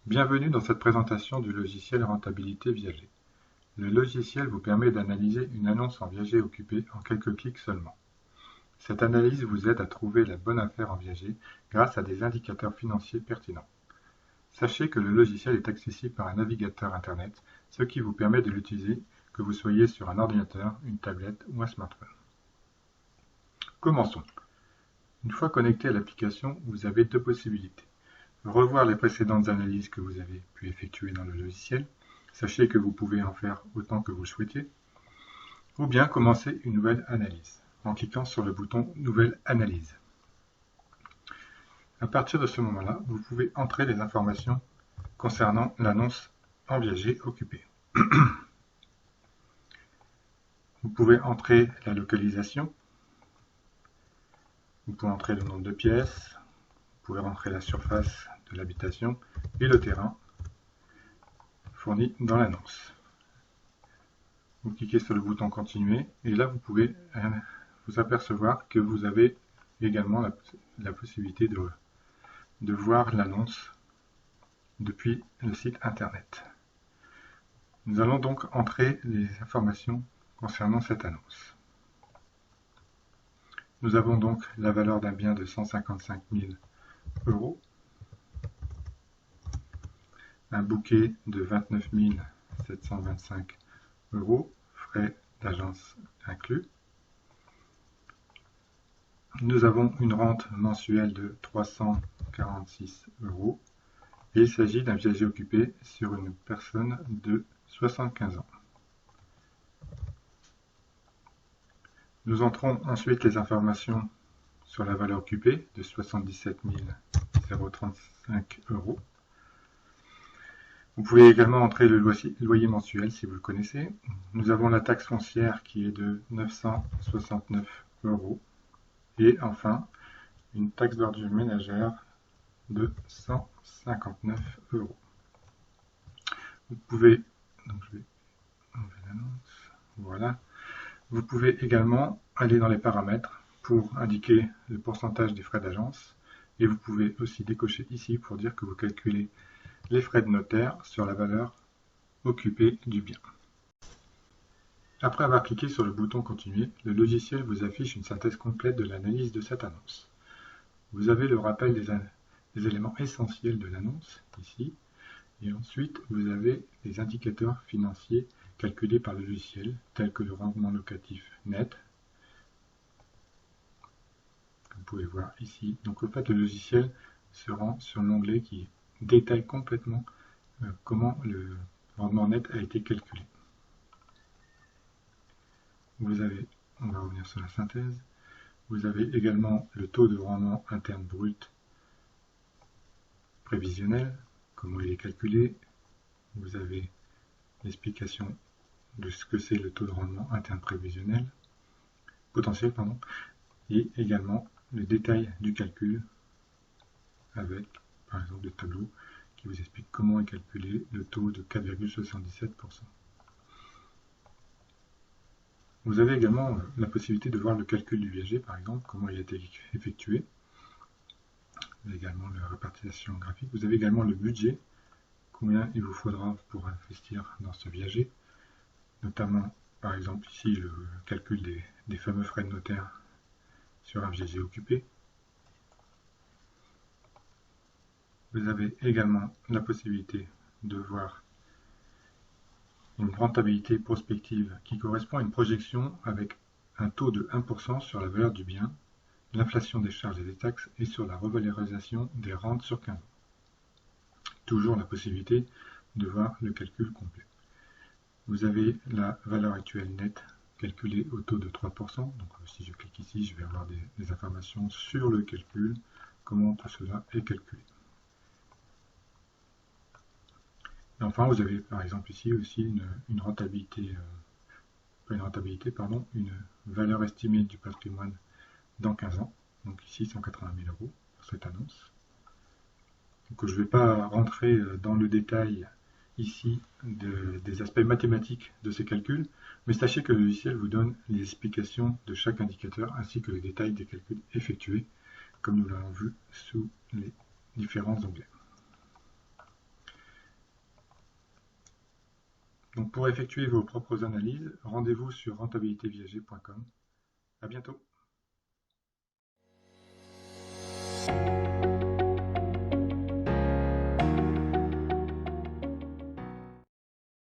Bienvenue dans cette présentation du logiciel Rentabilité Viager. Le logiciel vous permet d'analyser une annonce en viager occupé en quelques clics seulement. Cette analyse vous aide à trouver la bonne affaire en viager grâce à des indicateurs financiers pertinents. Sachez que le logiciel est accessible par un navigateur Internet, ce qui vous permet de l'utiliser que vous soyez sur un ordinateur, une tablette ou un smartphone. Commençons. Une fois connecté à l'application, vous avez deux possibilités. Revoir les précédentes analyses que vous avez pu effectuer dans le logiciel. Sachez que vous pouvez en faire autant que vous le souhaitiez. Ou bien commencer une nouvelle analyse en cliquant sur le bouton Nouvelle analyse. À partir de ce moment-là, vous pouvez entrer les informations concernant l'annonce en viager occupé. Vous pouvez entrer la localisation. Vous pouvez entrer le nombre de pièces. Vous pouvez rentrer la surface de l'habitation et le terrain fourni dans l'annonce. Vous cliquez sur le bouton continuer et là vous pouvez vous apercevoir que vous avez également la possibilité de voir l'annonce depuis le site internet. Nous allons donc entrer les informations concernant cette annonce. Nous avons donc la valeur d'un bien de 155 000 €, un bouquet de 29 725 €, frais d'agence inclus. Nous avons une rente mensuelle de 346 € et il s'agit d'un viager occupé sur une personne de 75 ans. Nous entrons ensuite les informations sur la valeur occupée de 77 035 €. Vous pouvez également entrer le loyer mensuel si vous le connaissez. Nous avons la taxe foncière qui est de 969 € et enfin une taxe d'ordure ménagère de 159 €. Vous pouvez, donc je vais enlever l'annonce, voilà. Vous pouvez également aller dans les paramètres pour indiquer le pourcentage des frais d'agence et vous pouvez aussi décocher ici pour dire que vous calculez les frais de notaire sur la valeur occupée du bien. Après avoir cliqué sur le bouton continuer, le logiciel vous affiche une synthèse complète de l'analyse de cette annonce. Vous avez le rappel des éléments essentiels de l'annonce ici et ensuite vous avez les indicateurs financiers calculés par le logiciel tels que le rendement locatif net. Vous pouvez voir ici. Donc en fait le logiciel se rend sur l'onglet qui détaille complètement comment le rendement net a été calculé. Vous avez, on va revenir sur la synthèse, vous avez également le taux de rendement interne brut prévisionnel, comment il est calculé, vous avez l'explication de ce que c'est le taux de rendement interne prévisionnel, potentiel, pardon, et également le détail du calcul avec, par exemple, le tableau qui vous explique comment est calculé le taux de 4,77%. Vous avez également la possibilité de voir le calcul du viager, par exemple, comment il a été effectué. Vous avez également la répartition graphique. Vous avez également le budget, combien il vous faudra pour investir dans ce viager. Notamment, par exemple, ici, le calcul des fameux frais de notaire sur un viager occupé. Vous avez également la possibilité de voir une rentabilité prospective qui correspond à une projection avec un taux de 1% sur la valeur du bien, l'inflation des charges et des taxes et sur la revalorisation des rentes sur 15 ans. Toujours la possibilité de voir le calcul complet. Vous avez la valeur actuelle nette calculée au taux de 3%. Donc si je clique ici, je vais avoir des informations sur le calcul, comment tout cela est calculé. Et enfin, vous avez par exemple ici aussi une rentabilité, une valeur estimée du patrimoine dans 15 ans. Donc ici 180 000 € pour cette annonce. Donc je ne vais pas rentrer dans le détail ici des aspects mathématiques de ces calculs, mais sachez que le logiciel vous donne les explications de chaque indicateur ainsi que les détails des calculs effectués, comme nous l'avons vu sous les différents onglets. Donc pour effectuer vos propres analyses, rendez-vous sur rentabilitéviager.com. À bientôt.